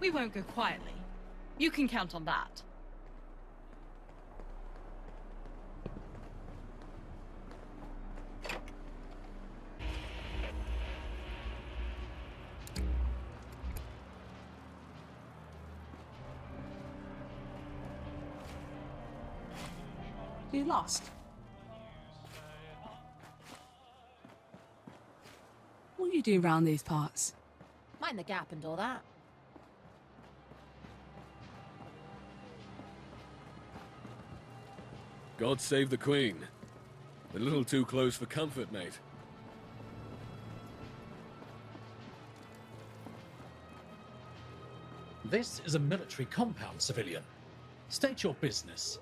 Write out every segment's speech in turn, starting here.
We won't go quietly. You can count on that. You lost. What you do round these parts? Mind the gap and all that. God save the Queen. A little too close for comfort, mate. This is a military compound, civilian. State your business.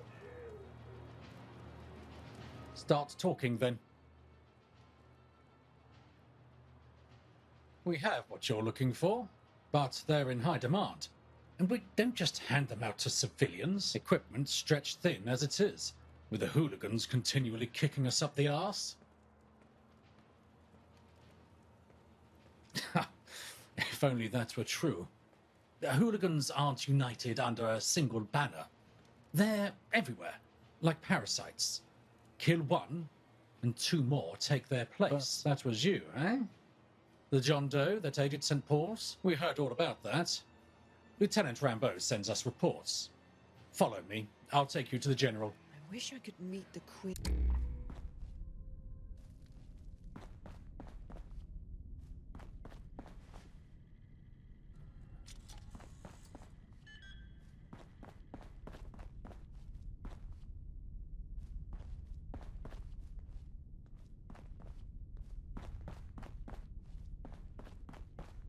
Start talking, then. We have what you're looking for, but they're in high demand. And we don't just hand them out to civilians, equipment stretched thin as it is, with the hooligans continually kicking us up the arse. If only that were true. The hooligans aren't united under a single banner. They're everywhere, like parasites. Kill one, and two more take their place. That was you, eh? The John Doe that aided St. Paul's? We heard all about that. Lieutenant Rambeau sends us reports. Follow me. I'll take you to the General. I wish I could meet the Queen.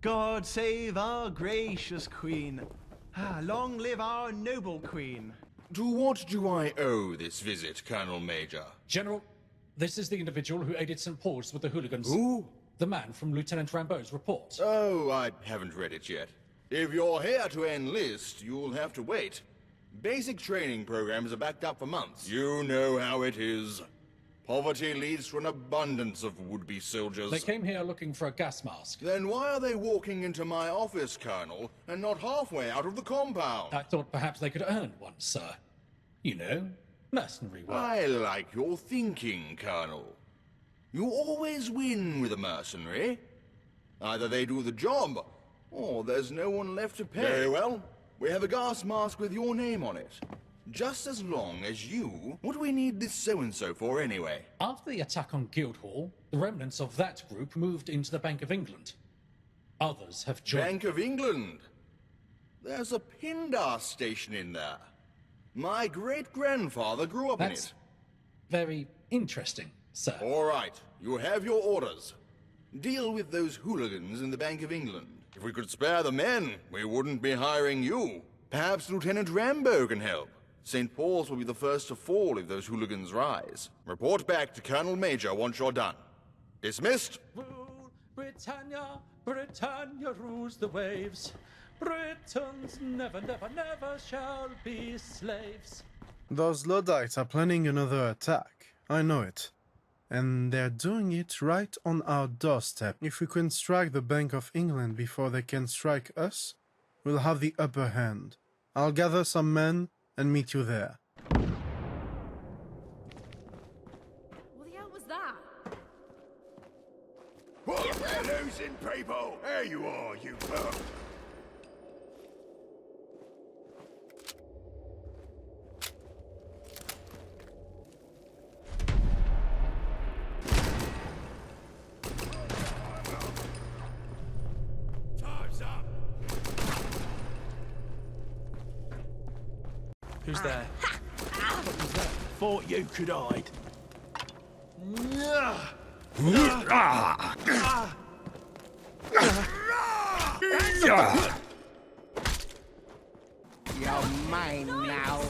God save our gracious Queen. Long live our noble Queen. To what do I owe this visit, Colonel Major? General, this is the individual who aided St. Paul's with the hooligans. Who? The man from Lieutenant Rambeau's report. Oh, I haven't read it yet. If you're here to enlist, you'll have to wait. Basic training programs are backed up for months. You know how it is. Poverty leads to an abundance of would-be soldiers. They came here looking for a gas mask. Then why are they walking into my office, Colonel, and not halfway out of the compound? I thought perhaps they could earn one, sir. You know, mercenary work. I like your thinking, Colonel. You always win with a mercenary. Either they do the job, or there's no one left to pay. Very well. We have a gas mask with your name on it. Just as long as you... What do we need this so-and-so for, anyway? After the attack on Guildhall, the remnants of that group moved into the Bank of England. Others have joined... Bank of England? There's a Pindar station in there. My great-grandfather grew up in it. Very interesting, sir. All right, you have your orders. Deal with those hooligans in the Bank of England. If we could spare the men, we wouldn't be hiring you. Perhaps Lieutenant Rambeau can help. St. Paul's will be the first to fall if those hooligans rise. Report back to Colonel Major once you're done. Dismissed. Rule Britannia, Britannia rules the waves. Britons never, never, never shall be slaves. Those Luddites are planning another attack. I know it. And they're doing it right on our doorstep. If we can strike the Bank of England before they can strike us, we'll have the upper hand. I'll gather some men and meet you there. What the hell was that? What we're losing, people! There you are, you bum! Time's up! Who's there? What was that? Thought you could hide. You're mine now.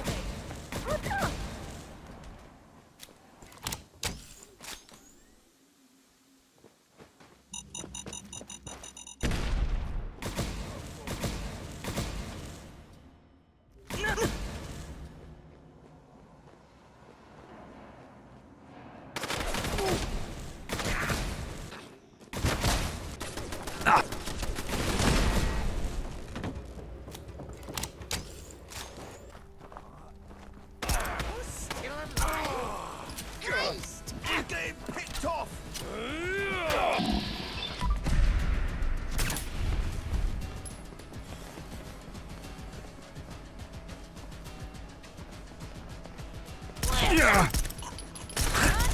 Man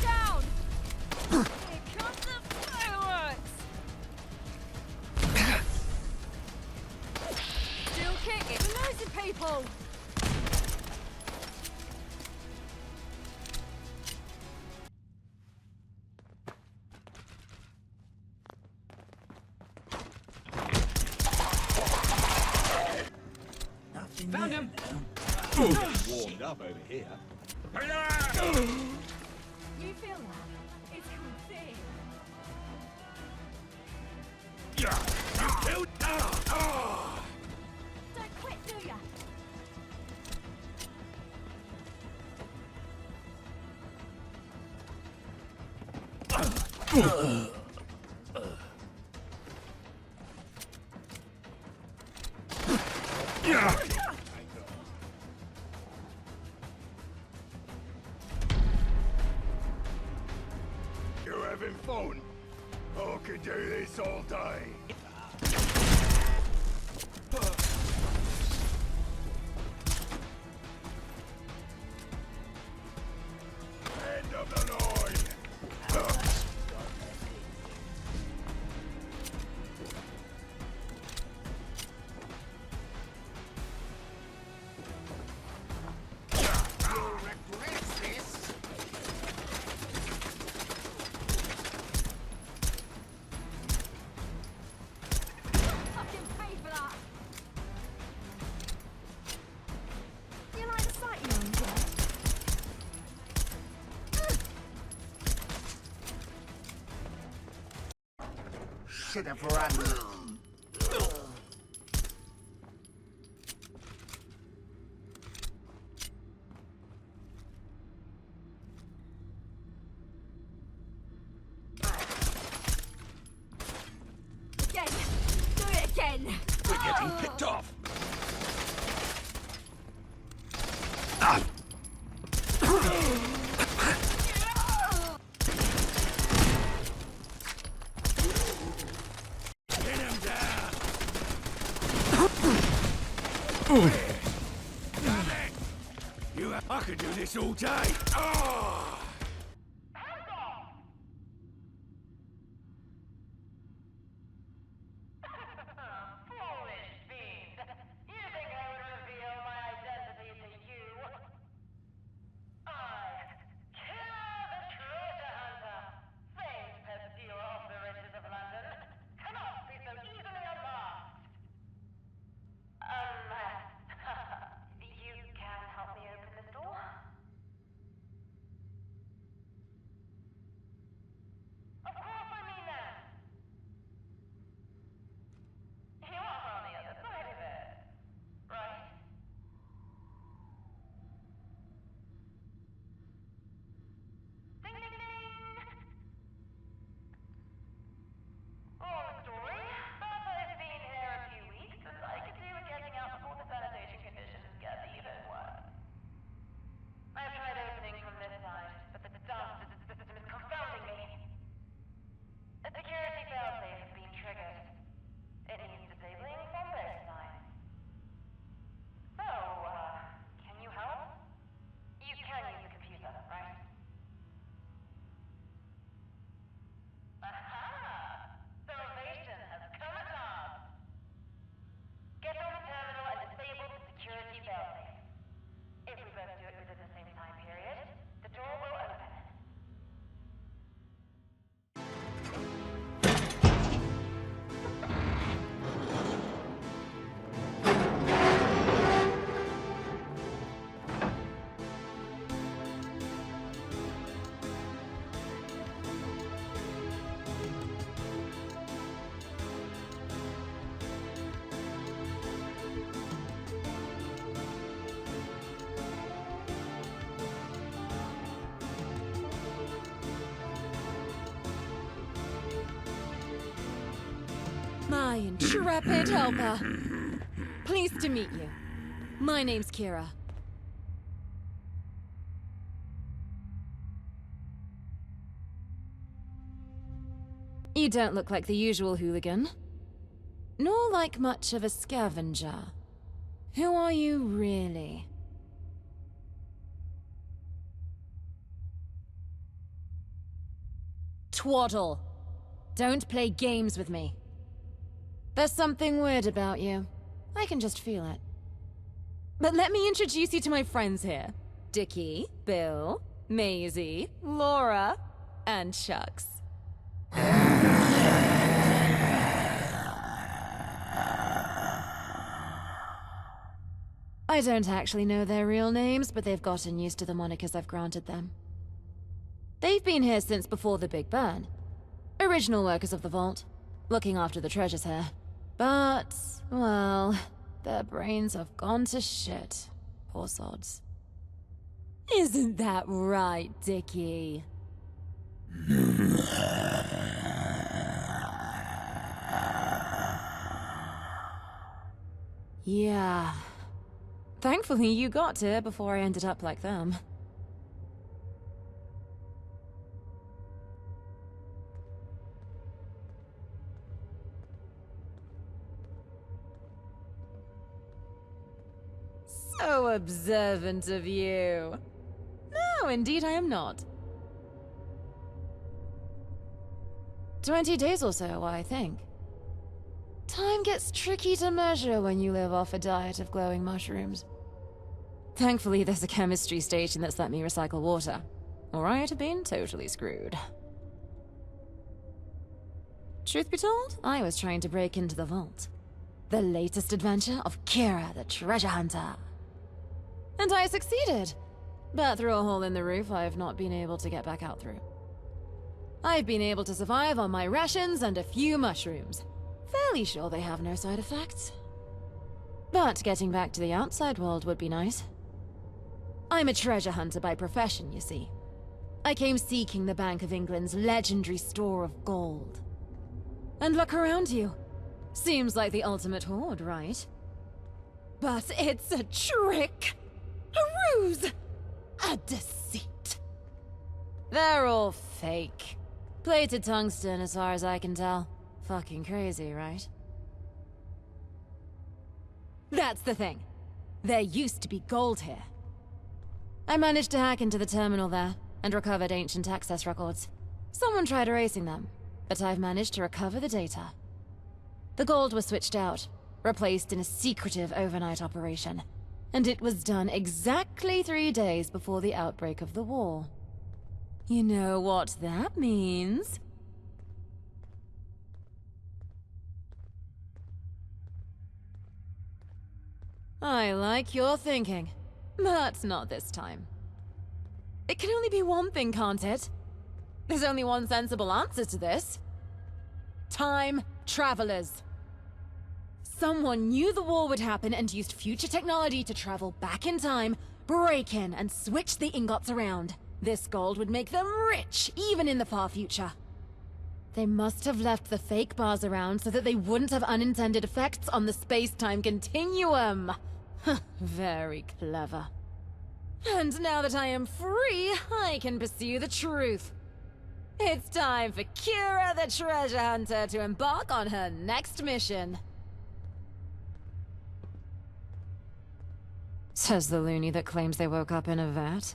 down! Here comes the fireworks! Still kicking. Loads of people! Found him! Warmed up over here. You feel that? It's cool thing. Don't quit, do ya? You having fun? I could do this all day. End of the line. Fucking pay for that! Do you like the sight you're on, Jack? Should have run. Again! Do it again! We're getting picked off. Get him down. Damn it. I could do this all day. Ah! Foolish fiend! You think I would reveal my identity to you? I, Kiera the treasure hunter, famed pest stealer of the riches of London, cannot be so easily unmasked. Unless you can help me open this door. Of course I mean that. You are on the other side of it, right? Ding ding ding! Long story, but I've been here a few weeks and I could do with getting out before the sanitation conditions get even worse. I've tried opening from this side, but the dust system is confounding me. A security failsafe has been triggered. It needs disabling from this side. So, can you help? You can use the computer, right? Aha! Salvation has come at last! Get on the terminal and disable the security failsafe. If we both do it within the same time period, the door will open. My intrepid helper. Pleased to meet you. My name's Kiera. You don't look like the usual hooligan, nor like much of a scavenger. Who are you really? Twaddle. Don't play games with me. There's something weird about you. I can just feel it. But let me introduce you to my friends here. Dickie, Bill, Maisie, Laura, and Chucks. I don't actually know their real names, but they've gotten used to the monikers I've granted them. They've been here since before the Big Burn. Original workers of the vault, looking after the treasures here. But, well, their brains have gone to shit. Poor sods. Isn't that right, Dickie? Yeah. Thankfully, you got here before I ended up like them. So observant of you. No, indeed I am not. 20 days or so, I think. Time gets tricky to measure when you live off a diet of glowing mushrooms. Thankfully, there's a chemistry station that's let me recycle water, or I'd have been totally screwed. Truth be told, I was trying to break into the vault. The latest adventure of Kiera, the treasure hunter. And I succeeded. But through a hole in the roof, I've not been able to get back out through. I've been able to survive on my rations and a few mushrooms. Fairly sure they have no side effects. But getting back to the outside world would be nice. I'm a treasure hunter by profession, you see. I came seeking the Bank of England's legendary store of gold. And look around you. Seems like the ultimate hoard, right? But it's a trick! A ruse! A deceit! They're all fake. Plated tungsten, as far as I can tell. Fucking crazy, right? That's the thing. There used to be gold here. I managed to hack into the terminal there, and recovered ancient access records. Someone tried erasing them, but I've managed to recover the data. The gold was switched out, replaced in a secretive overnight operation, and it was done exactly 3 days before the outbreak of the war. You know what that means? I like your thinking, but not this time. It can only be one thing, can't it? There's only one sensible answer to this. Time travelers. Someone knew the war would happen and used future technology to travel back in time, break in, and switch the ingots around. This gold would make them rich, even in the far future. They must have left the fake bars around so that they wouldn't have unintended effects on the space-time continuum. Very clever. And now that I am free, I can pursue the truth. It's time for Kiera the treasure hunter to embark on her next mission. Says the loony that claims they woke up in a vat.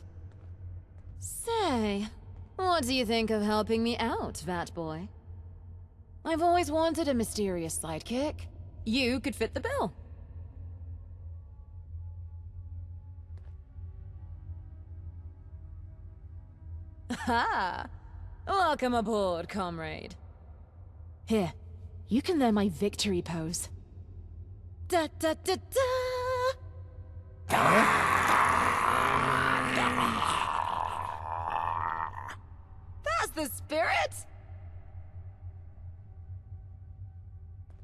Say, what do you think of helping me out, vat boy? I've always wanted a mysterious sidekick. You could fit the bill. Ha! Welcome aboard, comrade. Here, you can learn my victory pose. Da da da da! That's the spirit?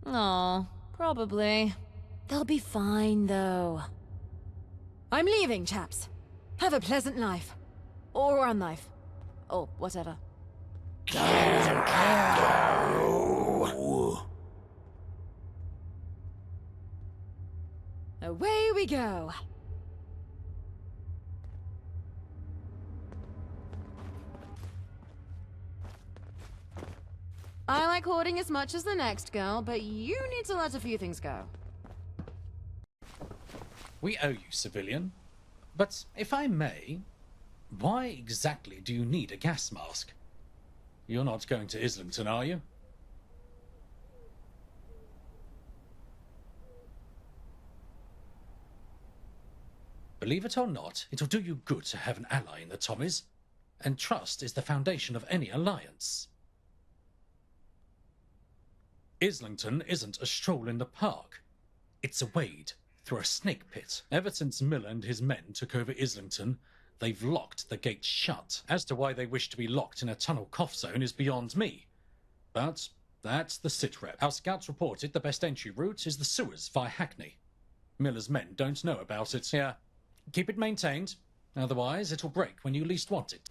Oh, probably. They'll be fine, though. I'm leaving, chaps. Have a pleasant life. Or unlife. Or whatever. Away we go. I like hoarding as much as the next girl, but you need to let a few things go. We owe you, civilian. But if I may, why exactly do you need a gas mask? You're not going to Islington, are you? Believe it or not, it'll do you good to have an ally in the Tommies, and trust is the foundation of any alliance. Islington isn't a stroll in the park. It's a wade through a snake pit. Ever since Miller and his men took over Islington, they've locked the gates shut. As to why they wish to be locked in a tunnel cough zone is beyond me. But that's the sitrep. Our scouts reported the best entry route is the sewers via Hackney. Miller's men don't know about it. Yeah, keep it maintained. Otherwise, it'll break when you least want it.